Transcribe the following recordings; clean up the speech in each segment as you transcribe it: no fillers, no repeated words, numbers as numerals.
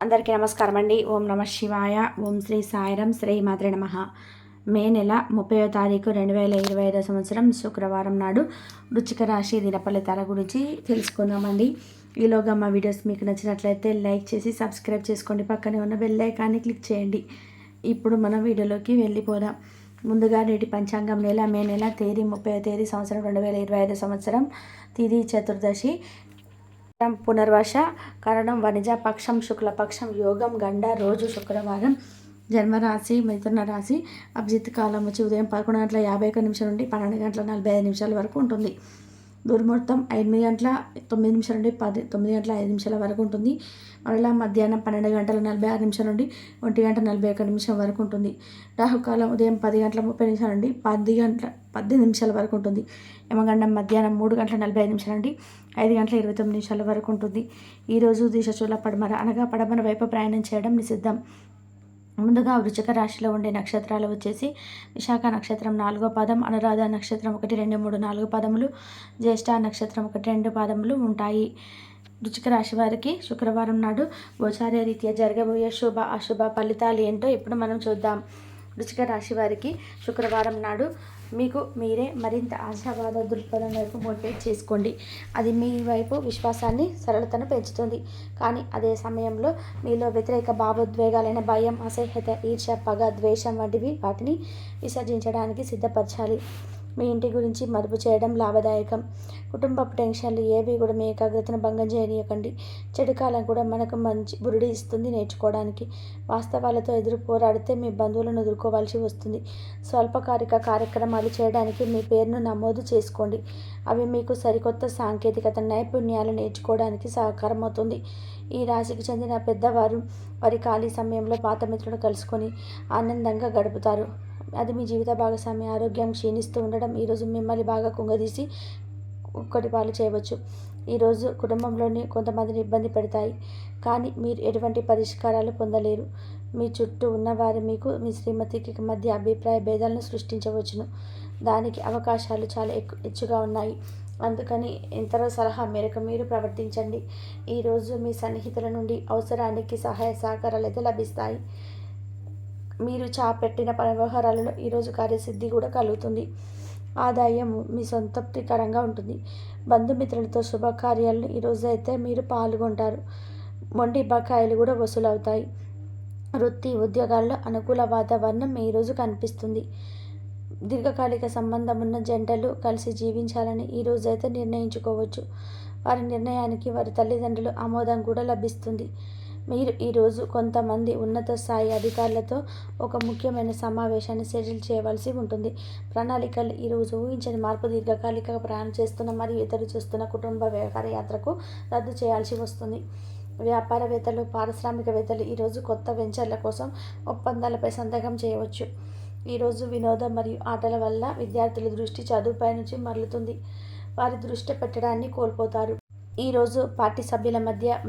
అందరికీ నమస్కారం అండి. ఓం నమ శివాయ. ఓం శ్రీ సాయిరం. శ్రీ మాత్రే నమః. మే నెల 30వ తారీఖు 2025 సంవత్సరం శుక్రవారం నాడు వృశ్చిక రాశి దిన ఫలితాల గురించి తెలుసుకుందామండి. ఈలోగా మా వీడియోస్ మీకు నచ్చినట్లయితే లైక్ చేసి సబ్స్క్రైబ్ చేసుకోండి. పక్కనే ఉన్న బెల్ ఐకాన్ని క్లిక్ చేయండి. ఇప్పుడు మనం వీడియోలోకి వెళ్ళిపోదాం. ముందుగా నేటి పంచాంగం మే నెల తేదీ 30వ తేదీ సంవత్సరం 2025 సంవత్సరం తిథి చతుర్దశి, పునర్వశ, కరణం వనిజ, పక్షం శుక్లపక్షం, యోగం గండ, రోజు శుక్రవారం, జన్మరాశి మిథున రాశి, అభిజిత్ కాలం వచ్చి ఉదయం 11:51 నుండి 12:45 వరకు ఉంటుంది. దుర్ముహూర్తం 8:09 నుండి 9:05 వరకు ఉంటుంది. మరలా మధ్యాహ్నం 12:46 నుండి 1:41 వరకు ఉంటుంది. రాహుకాలం ఉదయం 10:30 నుండి 10:18 వరకు ఉంటుంది. యమగండం మధ్యాహ్నం 3:45 నుండి 5:29 వరకు ఉంటుంది. ఈరోజు దిశచూల పడమర అనగా పడమర వైపు ప్రయాణం చేయడం నిషిద్ధం. ముందుగా వృశ్చిక రాశిలో ఉండే నక్షత్రాలు వచ్చేసి విశాఖ నక్షత్రం 4వ పాదం, అనురాధ నక్షత్రం 1, 2, 3, 4 పాదములు, జ్యేష్ఠ నక్షత్రం 1, 2 పాదములు ఉంటాయి. వృశ్చిక రాశి వారికి శుక్రవారం నాడు గోచార రీత్యా జరగబోయే శుభ అశుభ ఫలితాలు ఏంటో ఇప్పుడు మనం చూద్దాం. వృశ్చిక రాశి వారికి శుక్రవారం నాడు మీకు మీరే మరింత ఆశావాద దృక్పథం వైపు మోటివేట్ చేసుకోండి. అది మీ వైపు విశ్వాసాన్ని, సరళతను పెంచుతుంది. కానీ అదే సమయంలో మీలో వ్యతిరేక భావోద్వేగాలైన భయం, అసహ్యత, ఈర్ష్య, పగ, ద్వేషం వంటివి వాటిని విసర్జించడానికి సిద్ధపరచాలి. మీ ఇంటి గురించి మదుపు చేయడం లాభదాయకం. కుటుంబపు టెన్షన్లు ఏవి కూడా మీ ఏకాగ్రతను భంగం చేయనీయకండి. చెడు కాలం కూడా మనకు మంచి బురుడి ఇస్తుంది నేర్చుకోవడానికి. వాస్తవాలతో ఎదురు పోరాడితే మీ బంధువులను ఎదుర్కోవాల్సి వస్తుంది. స్వల్పకాలిక కార్యక్రమాలు చేయడానికి మీ పేరును నమోదు చేసుకోండి. అవి మీకు సరికొత్త సాంకేతికత నైపుణ్యాలు నేర్చుకోవడానికి సహకారం అవుతుంది. ఈ రాశికి చెందిన పెద్దవారు వారి ఖాళీ సమయంలో పాత మిత్రులను కలుసుకొని ఆనందంగా గడుపుతారు. అది మీ జీవిత భాగస్వామి ఆరోగ్యం క్షీణిస్తూ ఉండడం ఈరోజు మిమ్మల్ని బాగా కుంగదీసి ఒక్కటి పాలు చేయవచ్చు. ఈరోజు కుటుంబంలోని కొంతమందిని ఇబ్బంది పెడతాయి, కానీ మీరు ఎటువంటి పరిష్కారాలు పొందలేరు. మీ చుట్టూ ఉన్నవారు మీకు మీ శ్రీమతికి మధ్య అభిప్రాయ భేదాలను సృష్టించవచ్చును. దానికి అవకాశాలు చాలా ఎక్కువగా ఉన్నాయి. అందుకని ఎంతరో సలహా మేరకు మీరు ప్రవర్తించండి. ఈరోజు మీ సన్నిహితుల నుండి అవసరానికి సహాయ సహకారాలు అయితే లభిస్తాయి. మీరు చాపెట్టిన వ్యవహారాలలో ఈరోజు కార్యసిద్ధి కూడా కలుగుతుంది. ఆదాయం మీ సంతృప్తికరంగా ఉంటుంది. బంధుమిత్రులతో శుభకార్యాలను ఈరోజు అయితే మీరు పాల్గొంటారు. మొండి బకాయిలు కూడా వసూలవుతాయి. వృత్తి ఉద్యోగాల్లో అనుకూల వాతావరణం ఈరోజు కనిపిస్తుంది. దీర్ఘకాలిక సంబంధం ఉన్న జంటలు కలిసి జీవించాలని ఈరోజు అయితే నిర్ణయించుకోవచ్చు. వారి నిర్ణయానికి వారి తల్లిదండ్రుల ఆమోదం కూడా లభిస్తుంది. మీరు ఈరోజు కొంతమంది ఉన్నత స్థాయి అధికారులతో ఒక ముఖ్యమైన సమావేశాన్ని షెడ్యూల్ చేయవలసి ఉంటుంది. ప్రణాళికలు ఈరోజు ఊహించని మార్పు, దీర్ఘకాలిక ప్రయాణం చేస్తున్న మరియు ఇతరు చూస్తున్న కుటుంబ వ్యవహార యాత్రకు రద్దు చేయాల్సి వస్తుంది. వ్యాపారవేత్తలు, పారిశ్రామికవేత్తలు ఈరోజు కొత్త వెంచర్ల కోసం ఒప్పందాలపై సంతకం చేయవచ్చు. ఈరోజు వినోదం మరియు ఆటల వల్ల విద్యార్థుల దృష్టి చదువుపై నుంచి మరలుతుంది. వారి దృష్టి పెట్టడాన్ని కోల్పోతారు. ఈరోజు పార్టీ సభ్యుల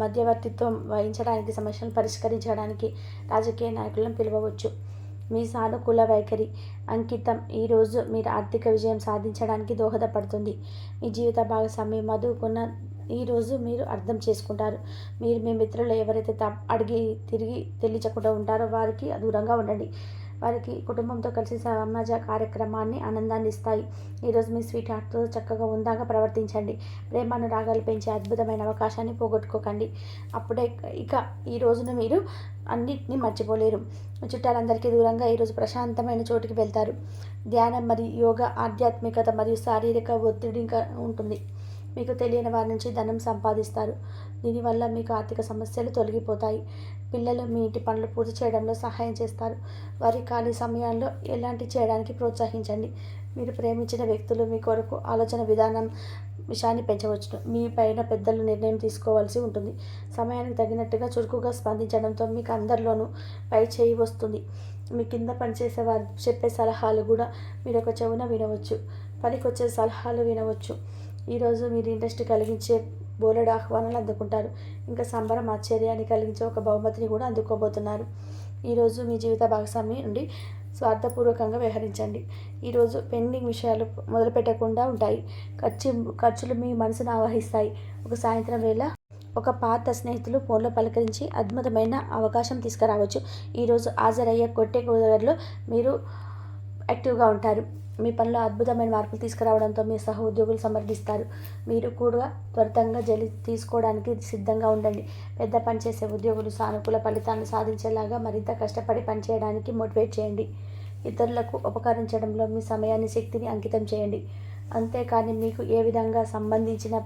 మధ్యవర్తిత్వం వహించడానికి, సమస్యలను పరిష్కరించడానికి రాజకీయ నాయకులను పిలవవచ్చు. మీ సానుకూల వైఖరి అంకితం ఈరోజు మీరు ఆర్థిక విజయం సాధించడానికి దోహదపడుతుంది. మీ జీవిత భాగస్వామి మధుకున్న ఈరోజు మీరు అర్థం చేసుకుంటారు. మీరు మీ మిత్రులు ఎవరైతే అడిగి తిరిగి తెలియకుండా ఉంటారో వారికి దూరంగా ఉండండి. వారికి కుటుంబంతో కలిసి సమాజ కార్యక్రమాన్ని ఆనందాన్ని ఇస్తాయి. ఈరోజు మీ స్వీట్ హార్ట్తో చక్కగా ఉందాగా ప్రవర్తించండి. ప్రేమానురాగాలు పెంచే అద్భుతమైన అవకాశాన్ని పోగొట్టుకోకండి. అప్పుడే ఇక ఈ రోజున మీరు అన్నిటినీ మర్చిపోలేరు. చుట్టాలందరికీ దూరంగా ఈరోజు ప్రశాంతమైన చోటుకి వెళ్తారు. ధ్యానం మరియు యోగా ఆధ్యాత్మికత మరియు శారీరక ఒత్తిడి ఇంకా ఉంటుంది. మీకు తెలియని వారి నుంచి ధనం సంపాదిస్తారు. దీనివల్ల మీకు ఆర్థిక సమస్యలు తొలగిపోతాయి. పిల్లలు మీ ఇంటి పనులు పూర్తి చేయడంలో సహాయం చేస్తారు. వారి ఖాళీ సమయాల్లో ఎలాంటి చేయడానికి ప్రోత్సహించండి. మీరు ప్రేమించిన వ్యక్తులు మీ కొరకు ఆలోచన విషయాన్ని పెంచవచ్చు. మీ పైన పెద్దలు నిర్ణయం తీసుకోవాల్సి ఉంటుంది. సమయానికి తగినట్టుగా చురుకుగా స్పందించడంతో మీకు అందరిలోనూ పై చేయి వస్తుంది. మీ కింద పనిచేసే వారు చెప్పే సలహాలు కూడా మీరు ఒక చెవున వినవచ్చు. పనికొచ్చే సలహాలు వినవచ్చు. ఈరోజు మీరు ఇంట్రెస్ట్ కలిగించే బోలెడు ఆహ్వానాలు అందుకుంటారు. ఇంకా సంబరం, ఆశ్చర్యాన్ని కలిగించే ఒక బహుమతిని కూడా అందుకోబోతున్నారు. ఈరోజు మీ జీవిత భాగస్వామి నుండి స్వార్థపూర్వకంగా వ్యవహరించండి. ఈరోజు పెండింగ్ విషయాలు మొదలుపెట్టకుండా ఉంటాయి. ఖర్చులు మీ మనసును ఆవహిస్తాయి. ఒక సాయంత్రం వేళ ఒక పాత స్నేహితులు ఫోన్లో పలకరించి అద్భుతమైన అవకాశం తీసుకురావచ్చు. ఈరోజు హాజరయ్యే కొట్టే కుదరలో మీరు యాక్టివ్గా ఉంటారు. మీ పనిలో అద్భుతమైన మార్పులు తీసుకురావడంతో మీ సహ ఉద్యోగులు సమర్థిస్తారు. మీరు కూడా త్వరితంగా తీసుకోవడానికి సిద్ధంగా ఉండండి. పెద్ద పని చేసే ఉద్యోగులు సానుకూల ఫలితాలను సాధించేలాగా మరింత కష్టపడి పనిచేయడానికి మోటివేట్ చేయండి. ఇతరులకు ఉపకరించడంలో మీ సమయాన్ని, శక్తిని అంకితం చేయండి. అంతేకాని మీకు ఏ విధంగా సంబంధించిన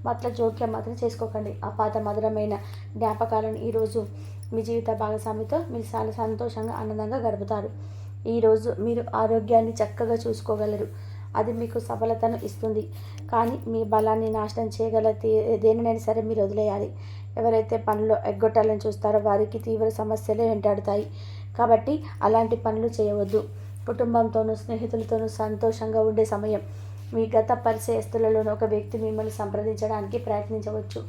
పట్ల జోక్యం మాత్రం చేసుకోకండి. ఆ పాత మధురమైన జ్ఞాపకాలను ఈరోజు మీ జీవిత భాగస్వామితో మీరు చాలా సంతోషంగా, ఆనందంగా గడుపుతారు. ఈరోజు మీరు ఆరోగ్యాన్ని చక్కగా చూసుకోగలరు. అది మీకు సఫలతను ఇస్తుంది. కానీ మీ బలాన్ని నాశనం చేయగల దేనినైనా సరే మీరు వదిలేయాలి. ఎవరైతే పనులు ఎగ్గొట్టాలని చూస్తారో వారికి తీవ్ర సమస్యలే వెంటాడుతాయి. కాబట్టి అలాంటి పనులు చేయవద్దు. కుటుంబంతోనూ, స్నేహితులతోనూ సంతోషంగా ఉండే సమయం. మీ గత పరిచయస్తులలోని ఒక వ్యక్తి మిమ్మల్ని సంప్రదించడానికి ప్రయత్నించవచ్చు.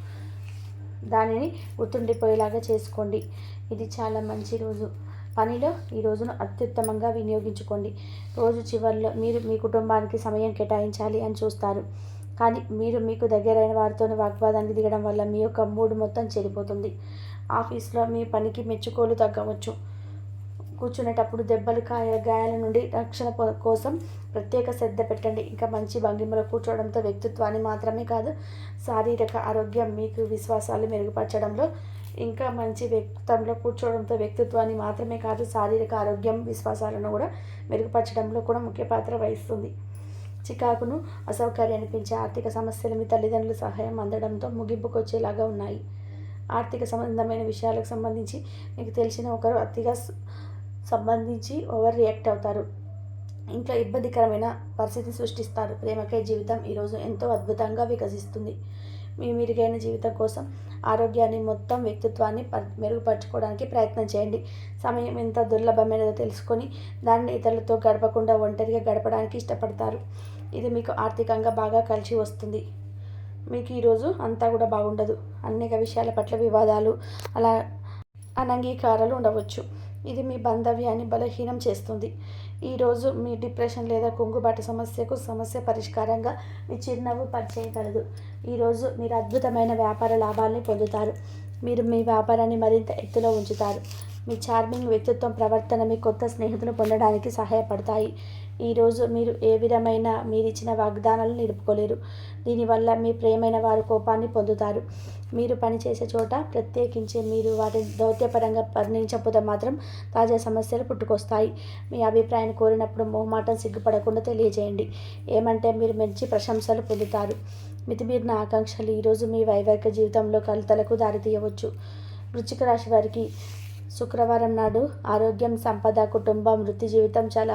దానిని గుర్తుండిపోయేలాగా చేసుకోండి. ఇది చాలా మంచి రోజు. పనిలో ఈ రోజును అత్యుత్తమంగా వినియోగించుకోండి. రోజు చివరిలో మీరు మీ కుటుంబానికి సమయం కేటాయించాలి అని చూస్తారు. కానీ మీరు మీకు దగ్గరైన వారితో వాగ్వాదానికి దిగడం వల్ల మీ యొక్క మూడ్ మొత్తం చెడిపోతుంది. ఆఫీస్లో మీ పనికి మెచ్చుకోలు తగ్గవచ్చు. కూర్చునేటప్పుడు దెబ్బలు, గాయాల నుండి రక్షణ కోసం ప్రత్యేక శ్రద్ధ పెట్టండి. ఇంకా మంచి భంగిమలో కూర్చోవడంతో వ్యక్తిత్వాన్ని మాత్రమే కాదు, శారీరక ఆరోగ్యం, మీకు విశ్వాసాలు మెరుగుపరచడంలో, ఇంకా మంచి వ్యక్తిత్వంలో కూర్చోవడంతో వ్యక్తిత్వాన్ని మాత్రమే కాదు, శారీరక ఆరోగ్యం, విశ్వాసాలను కూడా మెరుగుపరచడంలో కూడా ముఖ్య పాత్ర వహిస్తుంది. చికాకును, అసౌకర్యాన్ని పెంచే ఆర్థిక సమస్యలు మీ తల్లిదండ్రుల సహాయం అందడంతో ముగింపుకొచ్చేలాగా ఉన్నాయి. ఆర్థిక సంబంధమైన విషయాలకు సంబంధించి మీకు తెలిసిన ఒకరు అతిగా సంబంధించి ఓవర్ రియాక్ట్ అవుతారు. ఇంట్లో ఇబ్బందికరమైన పరిస్థితిని సృష్టిస్తారు. ప్రేమకై జీవితం ఈరోజు ఎంతో అద్భుతంగా వికసిస్తుంది. మీ మెరుగైన జీవితం కోసం ఆరోగ్యాన్ని, మొత్తం వ్యక్తిత్వాన్ని మెరుగుపరచుకోవడానికి ప్రయత్నం చేయండి. సమయం ఎంత దుర్లభమైనదో తెలుసుకొని దాన్ని ఇతరులతో గడపకుండా ఒంటరిగా గడపడానికి ఇష్టపడతారు. ఇది మీకు ఆర్థికంగా బాగా కలిసి వస్తుంది. మీకు ఈరోజు అంతా కూడా బాగుండదు. అనేక విషయాల పట్ల వివాదాలు, అలా అనంగీకారాలు ఉండవచ్చు. ఇది మీ బాంధవ్యాన్ని బలహీనం చేస్తుంది. ఈరోజు మీ డిప్రెషన్ లేదా కుంగుబాటు సమస్య పరిష్కారంగా మీ చిరునవ్వు పనిచేయగలదు. ఈరోజు మీరు అద్భుతమైన వ్యాపార లాభాల్ని పొందుతారు. మీరు మీ వ్యాపారాన్ని మరింత ఎత్తులో ఉంచుతారు. మీ చార్మింగ్ వ్యక్తిత్వం, ప్రవర్తన మీ కొత్త స్నేహితులు పొందడానికి సహాయపడతాయి. ఈరోజు మీరు ఏ విధమైన మీరిచ్చిన వాగ్దానాలు నిలుపుకోలేరు. దీనివల్ల మీ ప్రియమైన వారు కోపాన్ని పొందుతారు. మీరు పనిచేసే చోట ప్రత్యేకించి మీరు వాటిని దౌత్యపరంగా పరిగణించకపోతే మాత్రం తాజా సమస్యలు పుట్టుకొస్తాయి. మీ అభిప్రాయాన్ని కోరినప్పుడు మొహమాటం, సిగ్గుపడకుండా తెలియజేయండి. ఏమంటే మీరు మంచి ప్రశంసలు పొందుతారు. మితిమీరిన ఆకాంక్షలు ఈరోజు మీ వైవాహిక జీవితంలో కలతలకు దారితీయవచ్చు. వృశ్చిక రాశి వారికి శుక్రవారం నాడు ఆరోగ్యం, సంపద, కుటుంబం, వృత్తి జీవితం చాలా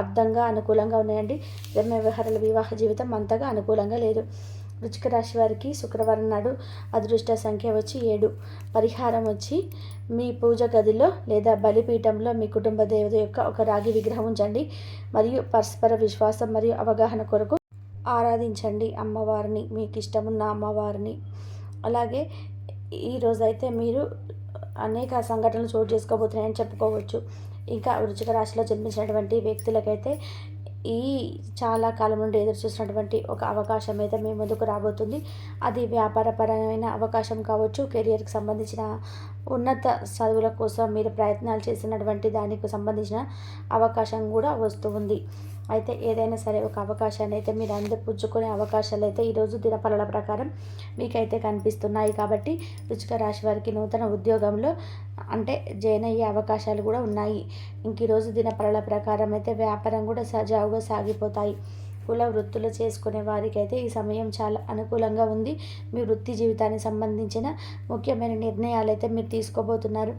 అర్థంగా, అనుకూలంగా ఉన్నాయండి. ప్రేమ వ్యవహారాల, వివాహ జీవితం అంతగా అనుకూలంగా లేదు. వృశ్చిక రాశి వారికి శుక్రవారం నాడు అదృష్ట సంఖ్య వచ్చి 7. పరిహారం వచ్చి మీ పూజ గదిలో లేదా బలిపీఠంలో మీ కుటుంబ దేవత యొక్క ఒక రాగి విగ్రహం ఉంచండి. మరియు పరస్పర విశ్వాసం మరియు అవగాహన కొరకు ఆరాధించండి అమ్మవారిని, మీకు ఇష్టమున్న అమ్మవారిని. అలాగే ఈరోజైతే మీరు అనేక సంఘటనలు చోటు చేసుకోబోతున్నాయని చెప్పుకోవచ్చు. ఇంకా వృశ్చిక రాశిలో జన్మించినటువంటి వ్యక్తులకైతే ఈ చాలా కాలం నుండి ఎదురు చూసినటువంటి ఒక అవకాశం అయితే మీ ముందుకు రాబోతుంది. అది వ్యాపారపరమైన అవకాశం కావచ్చు, కెరియర్కి సంబంధించిన ఉన్నత చదువుల కోసం మీరు ప్రయత్నాలు చేసినటువంటి దానికి సంబంధించిన అవకాశం కూడా వస్తూ ఉంది. అయితే ఏదైనా సరే ఒక అవకాశాన్ని అయితే మీరు అందిపుచ్చుకునే అవకాశాలు అయితే ఈరోజు దినఫలాల ప్రకారం మీకైతే కనిపిస్తున్నాయి. కాబట్టి వృశ్చిక రాశి వారికి నూతన ఉద్యోగంలో అంటే జాయిన్ అయ్యే అవకాశాలు కూడా ఉన్నాయి. ఇంక ఈరోజు దినఫలాల ప్రకారం అయితే వ్యాపారం కూడా సజావుగా సాగిపోతాయి. కుల వృత్తులు చేసుకునే వారికి అయితే ఈ సమయం చాలా అనుకూలంగా ఉంది. మీ వృత్తి జీవితానికి సంబంధించిన ముఖ్యమైన నిర్ణయాలు అయితే మీరు తీసుకోబోతున్నారు.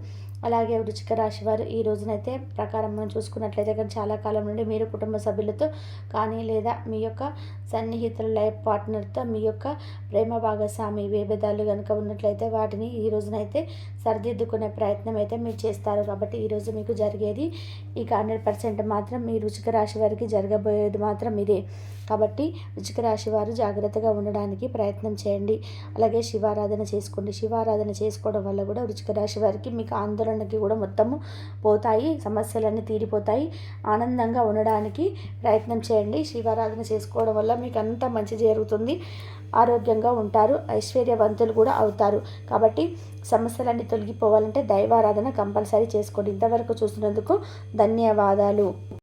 అలాగే వృశ్చిక రాశి వారు ఈ రోజునైతే ప్రకారం మనం చూసుకున్నట్లయితే కానీ చాలా కాలం నుండి మీరు కుటుంబ సభ్యులతో కానీ లేదా మీ యొక్క సన్నిహితుల లైఫ్ పార్ట్నర్తో మీ యొక్క ప్రేమ భాగస్వామి విభేదాలు కనుక ఉన్నట్లయితే వాటిని ఈ రోజునైతే సరిదిద్దుకునే ప్రయత్నం అయితే మీరు చేస్తారు. కాబట్టి ఈరోజు మీకు జరిగేది ఇక 100% మాత్రం మీ వృశ్చిక రాశి వారికి జరగబోయేది మాత్రం ఇదే. కాబట్టి వృశ్చిక రాశి వారు జాగ్రత్తగా ఉండడానికి ప్రయత్నం చేయండి. అలాగే శివారాధన చేసుకోండి. శివారాధన చేసుకోవడం వల్ల కూడా వృశ్చిక రాశి వారికి మీకు ఆందోళనకి కూడా మొత్తము పోతాయి, సమస్యలన్నీ తీరిపోతాయి. ఆనందంగా ఉండడానికి ప్రయత్నం చేయండి. శివారాధన చేసుకోవడం వల్ల మీకు అంతా మంచి జరుగుతుంది. ఆరోగ్యంగా ఉంటారు, ఐశ్వర్యవంతులు కూడా అవుతారు. కాబట్టి సమస్యలన్నీ తొలగిపోవాలంటే దైవారాధన కంపల్సరీ చేసుకోండి. ఇంతవరకు చూసినందుకు ధన్యవాదాలు.